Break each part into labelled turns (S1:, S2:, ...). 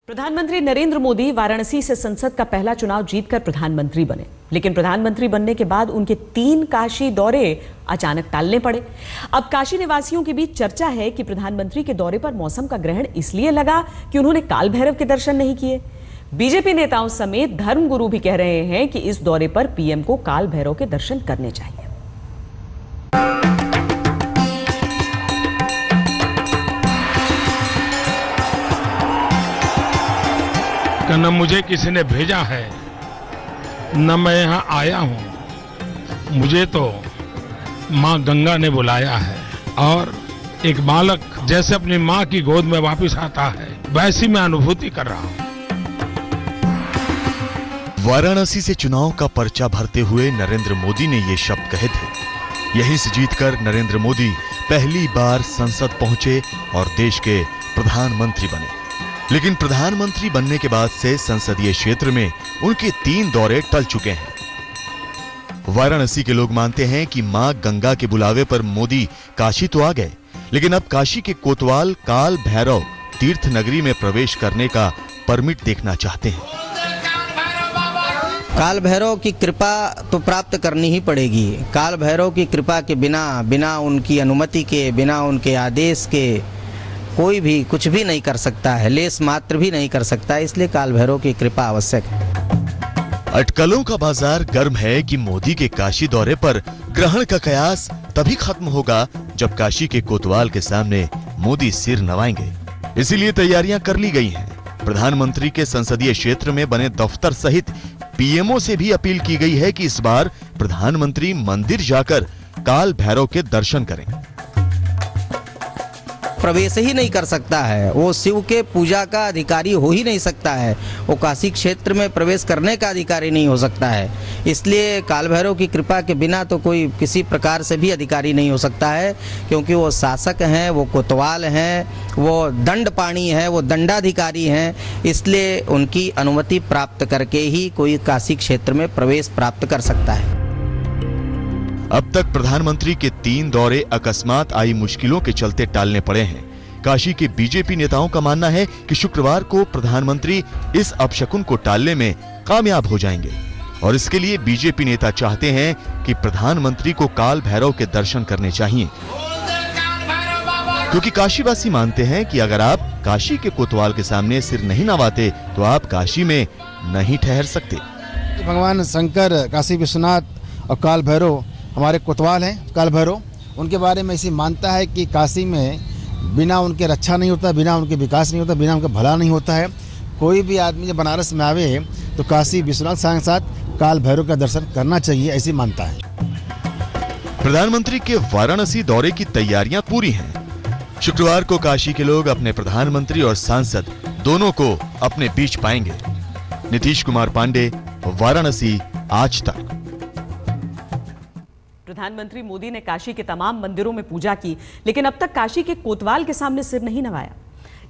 S1: प्रधानमंत्री नरेंद्र मोदी वाराणसी से संसद का पहला चुनाव जीतकर प्रधानमंत्री बने, लेकिन प्रधानमंत्री बनने के बाद उनके 3 काशी दौरे अचानक टालने पड़े। अब काशी निवासियों के बीच चर्चा है कि प्रधानमंत्री के दौरे पर मौसम का ग्रहण इसलिए लगा कि उन्होंने काल भैरव के दर्शन नहीं किए। बीजेपी नेताओं समेत धर्मगुरु भी कह रहे हैं कि इस दौरे पर पीएम को काल भैरव के दर्शन करने चाहिए।
S2: न मुझे किसी ने भेजा है, न मैं यहाँ आया हूँ। मुझे तो माँ गंगा ने बुलाया है और एक बालक जैसे अपनी माँ की गोद में वापस आता है, वैसी मैं अनुभूति कर रहा हूँ।
S3: वाराणसी से चुनाव का पर्चा भरते हुए नरेंद्र मोदी ने ये शब्द कहे थे। यहीं से जीतकर नरेंद्र मोदी पहली बार संसद पहुंचे और देश के प्रधानमंत्री बने। लेकिन प्रधानमंत्री बनने के बाद से संसदीय क्षेत्र में उनके 3 दौरे टल चुके हैं। वाराणसी के लोग मानते हैं कि मां गंगा के बुलावे पर मोदी काशी तो आ गए, लेकिन अब काशी के कोतवाल काल भैरव तीर्थ नगरी में प्रवेश करने का परमिट देखना चाहते हैं।
S4: काल भैरव की कृपा तो प्राप्त करनी ही पड़ेगी। काल भैरव की कृपा के बिना उनकी अनुमति के, बिना उनके आदेश के कोई भी कुछ भी नहीं कर सकता है, लेस मात्र भी नहीं कर सकता है। इसलिए काल भैरव की कृपा आवश्यक है।
S3: अटकलों का बाजार गर्म है कि मोदी के काशी दौरे पर ग्रहण का कयास तभी खत्म होगा जब काशी के कोतवाल के सामने मोदी सिर नवाएंगे। इसीलिए तैयारियां कर ली गई हैं। प्रधानमंत्री के संसदीय क्षेत्र में बने दफ्तर सहित पीएमओ से भी अपील की गई है कि इस बार प्रधानमंत्री मंदिर जाकर काल भैरव के दर्शन करें।
S4: प्रवेश ही नहीं कर सकता है, वो शिव के पूजा का अधिकारी हो ही नहीं सकता है, वो काशी क्षेत्र में प्रवेश करने का अधिकारी नहीं हो सकता है। इसलिए काल भैरव की कृपा के बिना तो कोई किसी प्रकार से भी अधिकारी नहीं हो सकता है, क्योंकि वो शासक हैं, वो कोतवाल हैं, वो दंडपाणी है, वो दंडाधिकारी हैं। इसलिए उनकी अनुमति प्राप्त करके ही कोई काशी क्षेत्र में प्रवेश प्राप्त कर सकता है।
S3: अब तक प्रधानमंत्री के 3 दौरे अकस्मात आई मुश्किलों के चलते टालने पड़े हैं। काशी के बीजेपी नेताओं का मानना है कि शुक्रवार को प्रधानमंत्री इस अपशकुन को टालने में कामयाब हो जाएंगे और इसके लिए बीजेपी नेता चाहते हैं कि प्रधानमंत्री को काल भैरव के दर्शन करने चाहिए, क्योंकि काशीवासी मानते हैं कि अगर आप काशी के कोतवाल के सामने सिर नहीं नवाते तो आप काशी में नहीं ठहर सकते।
S5: भगवान शंकर, काशी विश्वनाथ और काल भैरव हमारे कोतवाल हैं। काल भैरव उनके बारे में ऐसी मानता है कि काशी में बिना उनके रक्षा नहीं होता, बिना उनके विकास नहीं होता, बिना उनका भला नहीं होता है। कोई भी आदमी जब बनारस में आवे तो काशी विश्वनाथ के साथ काल भैरव का दर्शन करना चाहिए, ऐसी मानता है।
S3: प्रधानमंत्री के वाराणसी दौरे की तैयारियां पूरी हैं। शुक्रवार को काशी के लोग अपने प्रधानमंत्री और सांसद दोनों को अपने बीच पाएंगे। नीतीश कुमार पांडे, वाराणसी, आज तक।
S1: प्रधानमंत्री मोदी ने काशी के तमाम मंदिरों में पूजा की, लेकिन अब तक काशी के कोतवाल के सामने सिर नहीं नवाया।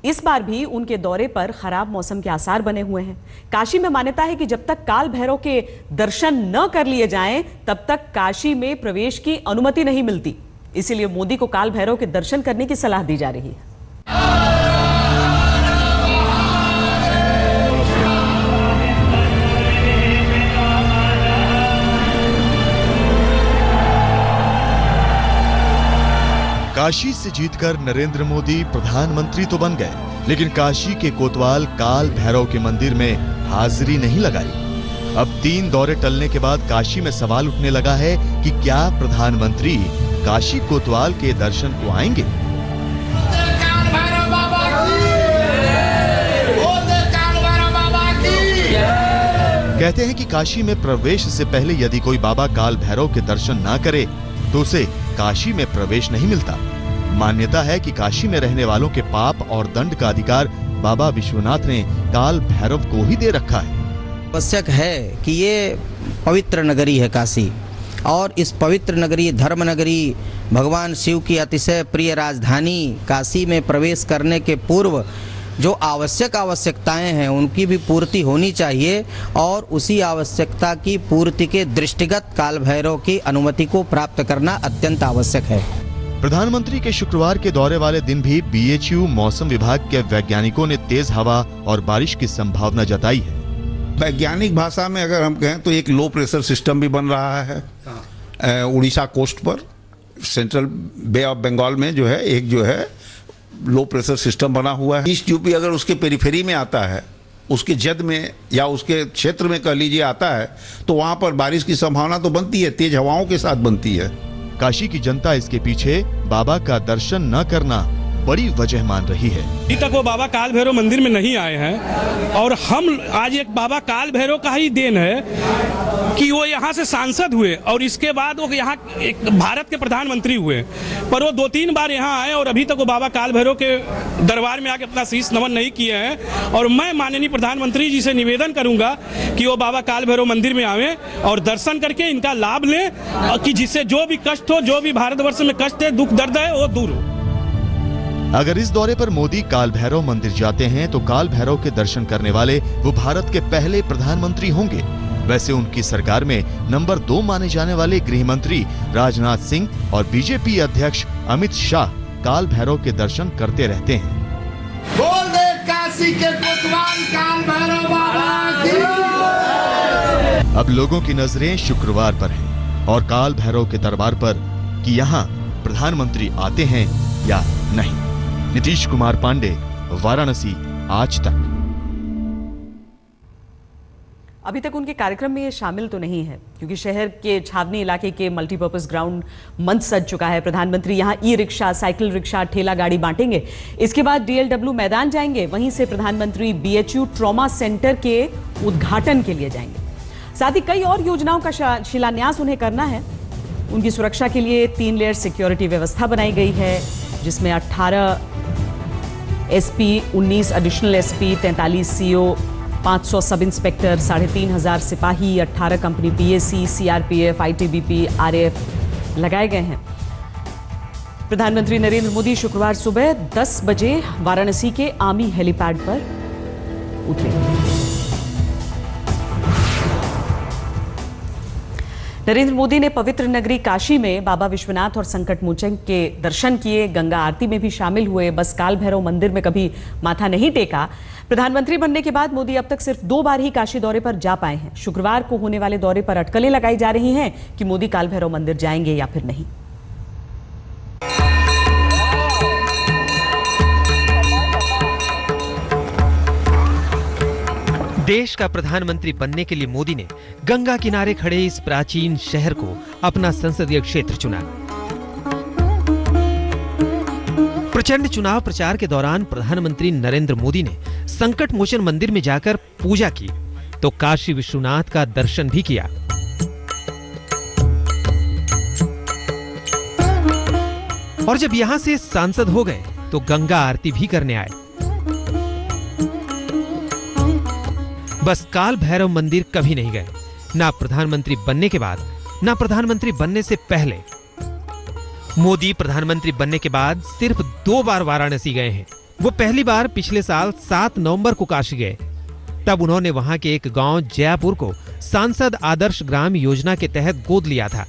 S1: इस बार भी उनके दौरे पर खराब मौसम के आसार बने हुए हैं। काशी में मान्यता है कि जब तक काल भैरव के दर्शन न कर लिए जाएं, तब तक काशी में प्रवेश की अनुमति नहीं मिलती। इसीलिए मोदी को काल भैरव के दर्शन करने की सलाह दी जा रही है।
S3: काशी से जीतकर नरेंद्र मोदी प्रधानमंत्री तो बन गए, लेकिन काशी के कोतवाल काल भैरव के मंदिर में हाजिरी नहीं लगाई। अब 3 दौरे टलने के बाद काशी में सवाल उठने लगा है कि क्या प्रधानमंत्री काशी कोतवाल के दर्शन को आएंगे। कहते हैं कि काशी में प्रवेश से पहले यदि कोई बाबा काल भैरव के दर्शन ना करे तो उसे काशी में प्रवेश नहीं मिलता। मान्यता है कि काशी में रहने वालों के पाप और दंड का अधिकार बाबा विश्वनाथ ने काल भैरव को ही दे रखा है।
S4: आवश्यक है कि ये पवित्र नगरी है काशी, और इस पवित्र नगरी, धर्म नगरी, भगवान शिव की अतिशय प्रिय राजधानी काशी में प्रवेश करने के पूर्व जो आवश्यकताएं हैं उनकी भी पूर्ति होनी चाहिए, और उसी आवश्यकता की पूर्ति के दृष्टिगत काल भैरव की अनुमति को प्राप्त करना अत्यंत आवश्यक है।
S3: प्रधानमंत्री के शुक्रवार के दौरे वाले दिन भी BHU मौसम विभाग के वैज्ञानिकों ने तेज हवा और बारिश की संभावना जताई है।
S6: वैज्ञानिक भाषा में अगर हम कहें तो एक लो प्रेशर सिस्टम भी बन रहा है उड़ीसा कोस्ट पर, सेंट्रल बे ऑफ बंगाल में जो है एक जो है लो प्रेशर सिस्टम बना हुआ है। ईस्ट यूपी अगर उसके पेरिफेरी में आता है, उसके जद में या उसके क्षेत्र में कह लीजिए आता है, तो वहां पर बारिश की संभावना तो बनती है, तेज हवाओं के साथ बनती है।
S3: काशी की जनता इसके पीछे बाबा का दर्शन न करना बड़ी वजह मान रही है।
S7: अभी तक वो बाबा काल भैरव मंदिर में नहीं आए हैं और हम आज एक बाबा काल भैरव का ही देन है कि वो यहाँ से सांसद हुए और इसके बाद वो यहाँ एक भारत के प्रधानमंत्री हुए, पर वो 2-3 बार यहाँ आए और अभी तक वो बाबा काल भैरव के दरबार में आके अपना शीश नमन नहीं किए हैं। और मैं माननीय प्रधानमंत्री जी से निवेदन करूंगा कि वो बाबा काल भैरव मंदिर में आवे और दर्शन करके इनका लाभ लें कि जिससे जो भी कष्ट हो, जो भी भारतवर्ष में कष्ट है, दुख दर्द है, वो दूर हो।
S3: अगर इस दौरे पर मोदी काल भैरव मंदिर जाते हैं तो काल भैरव के दर्शन करने वाले वो भारत के पहले प्रधानमंत्री होंगे। वैसे उनकी सरकार में नंबर 2 माने जाने वाले गृह मंत्री राजनाथ सिंह और बीजेपी अध्यक्ष अमित शाह काल भैरव के दर्शन करते रहते हैं।
S8: बोल दे काशी के कोतवाल काल भैरव बाबा की।
S3: अब लोगों की नजरें शुक्रवार पर हैं और काल भैरव के दरबार पर कि यहाँ प्रधानमंत्री आते हैं या नहीं। नीतीश कुमार पांडे, वाराणसी, आज तक।
S1: अभी तक उनके कार्यक्रम में ये शामिल तो नहीं है क्योंकि शहर के छावनी इलाके के मल्टीपर्पज ग्राउंड मंच सज चुका है। प्रधानमंत्री यहां ई-रिक्शा, साइकिल रिक्शा, ठेला गाड़ी बांटेंगे। इसके बाद DLW मैदान जाएंगे, वहीं से प्रधानमंत्री BHU ट्रॉमा सेंटर के उद्घाटन के लिए जाएंगे। साथ ही कई और योजनाओं का शिलान्यास उन्हें करना है। उनकी सुरक्षा के लिए 3 लेयर सिक्योरिटी व्यवस्था बनाई गई है, जिसमें 18 SP, 19 additional SP, 43 CO, 500 sub inspector, 3500 सिपाही, 18 company PAC, CRPF, ITBP, RAF लगाए गए हैं। प्रधानमंत्री नरेंद्र मोदी शुक्रवार सुबह 10 बजे वाराणसी के आर्मी हेलीपैड पर उतरेंगे। नरेंद्र मोदी ने पवित्र नगरी काशी में बाबा विश्वनाथ और संकट मोचन के दर्शन किए, गंगा आरती में भी शामिल हुए। बस काल भैरव मंदिर में कभी माथा नहीं टेका। प्रधानमंत्री बनने के बाद मोदी अब तक सिर्फ 2 बार ही काशी दौरे पर जा पाए हैं। शुक्रवार को होने वाले दौरे पर अटकलें लगाई जा रही हैं कि मोदी काल भैरव मंदिर जाएंगे या फिर नहीं।
S9: देश का प्रधानमंत्री बनने के लिए मोदी ने गंगा किनारे खड़े इस प्राचीन शहर को अपना संसदीय क्षेत्र चुना। प्रचंड चुनाव प्रचार के दौरान प्रधानमंत्री नरेंद्र मोदी ने संकट मोचन मंदिर में जाकर पूजा की तो काशी विश्वनाथ का दर्शन भी किया। और जब यहां से सांसद हो गए तो गंगा आरती भी करने आए। बस काल भैरव मंदिर कभी नहीं गए, ना प्रधानमंत्री बनने के बाद, ना प्रधानमंत्री बनने से पहले। मोदी प्रधानमंत्री बनने के बाद सिर्फ 2 बार वाराणसी गए हैं। वो पहली बार पिछले साल 7 नवंबर को काशी गए। तब उन्होंने वहां के एक गांव जयपुर को सांसद आदर्श ग्राम योजना के तहत गोद लिया था।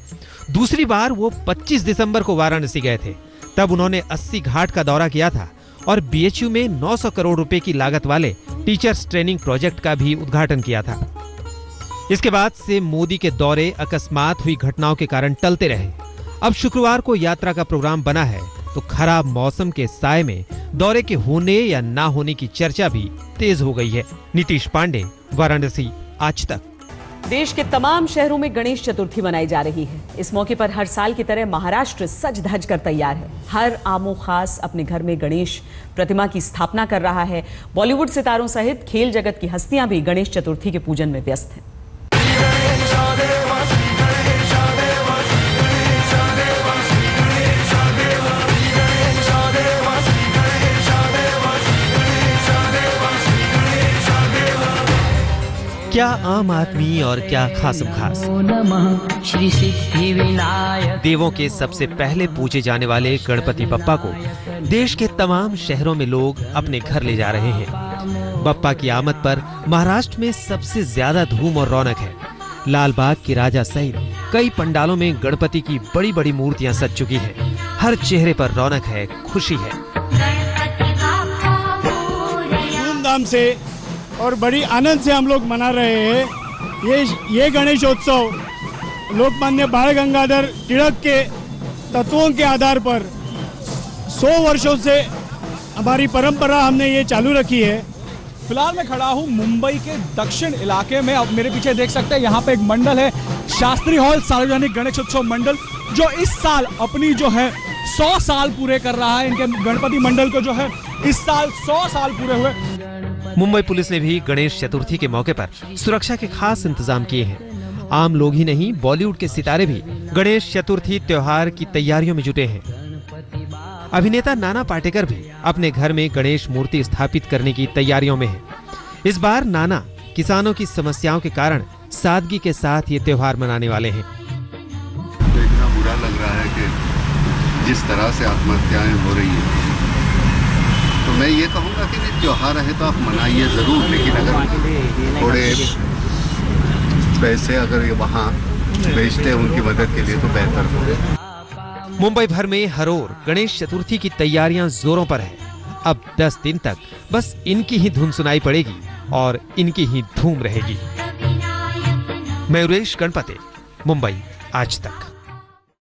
S9: दूसरी बार वो 25 दिसंबर को वाराणसी गए थे। तब उन्होंने 80 घाट का दौरा किया था और BHU में 900 करोड़ रुपए की लागत वाले टीचर्स ट्रेनिंग प्रोजेक्ट का भी उद्घाटन किया था। इसके बाद से मोदी के दौरे अकस्मात हुई घटनाओं के कारण टलते रहे। अब शुक्रवार को यात्रा का प्रोग्राम बना है तो खराब मौसम के साए में दौरे के होने या ना होने की चर्चा भी तेज हो गई है। नीतीश पांडे, वाराणसी, आज तक।
S1: देश के तमाम शहरों में गणेश चतुर्थी मनाई जा रही है। इस मौके पर हर साल की तरह महाराष्ट्र सज धज कर तैयार है। हर आमो खास अपने घर में गणेश प्रतिमा की स्थापना कर रहा है। बॉलीवुड सितारों सहित खेल जगत की हस्तियां भी गणेश चतुर्थी के पूजन में व्यस्त हैं।
S9: क्या आम आदमी और क्या खासम खास। देवों के सबसे पहले पूजे जाने वाले गणपति बप्पा को देश के तमाम शहरों में लोग अपने घर ले जा रहे हैं। बप्पा की आमद पर महाराष्ट्र में सबसे ज्यादा धूम और रौनक है। लाल बाग के राजा सहित कई पंडालों में गणपति की बड़ी बड़ी मूर्तियां सज चुकी हैं। हर चेहरे पर रौनक है, खुशी है।
S10: धूमधाम से और बड़ी आनंद से हम लोग मना रहे हैं ये गणेशोत्सव। लोकमान्य बाल गंगाधर तिलक के तत्वों के आधार पर 100 वर्षों से हमारी परंपरा हमने ये चालू रखी है।
S11: फिलहाल मैं खड़ा हूँ मुंबई के दक्षिण इलाके में। अब मेरे पीछे देख सकते हैं यहाँ पे एक मंडल है, शास्त्री हॉल सार्वजनिक गणेशोत्सव मंडल, जो इस साल अपनी जो है 100 साल पूरे कर रहा है। इनके गणपति मंडल को जो है इस साल 100 साल पूरे हुए।
S9: मुंबई पुलिस ने भी गणेश चतुर्थी के मौके पर सुरक्षा के खास इंतजाम किए हैं। आम लोग ही नहीं, बॉलीवुड के सितारे भी गणेश चतुर्थी त्योहार की तैयारियों में जुटे हैं। अभिनेता नाना पाटेकर भी अपने घर में गणेश मूर्ति स्थापित करने की तैयारियों में है। इस बार नाना किसानों की समस्याओं के कारण सादगी के साथ ये त्योहार मनाने वाले हैं।
S12: देखना बुरा लग रहा है कि जिस तरह से आत्महत्याएं हो रही हैं, तो मैं ये कहूँगा कि त्योहार है तो आप मनाइए जरूर, लेकिन अगर थोड़े पैसे अगर वहाँ भेजते हैं उनकी मदद के लिए तो बेहतर होगा।
S9: मुंबई भर में हर ओर गणेश चतुर्थी की तैयारियां जोरों पर है। अब 10 दिन तक बस इनकी ही धुन सुनाई पड़ेगी और इनकी ही धूम रहेगी। मैं उरेश गणपति, मुंबई आज तक।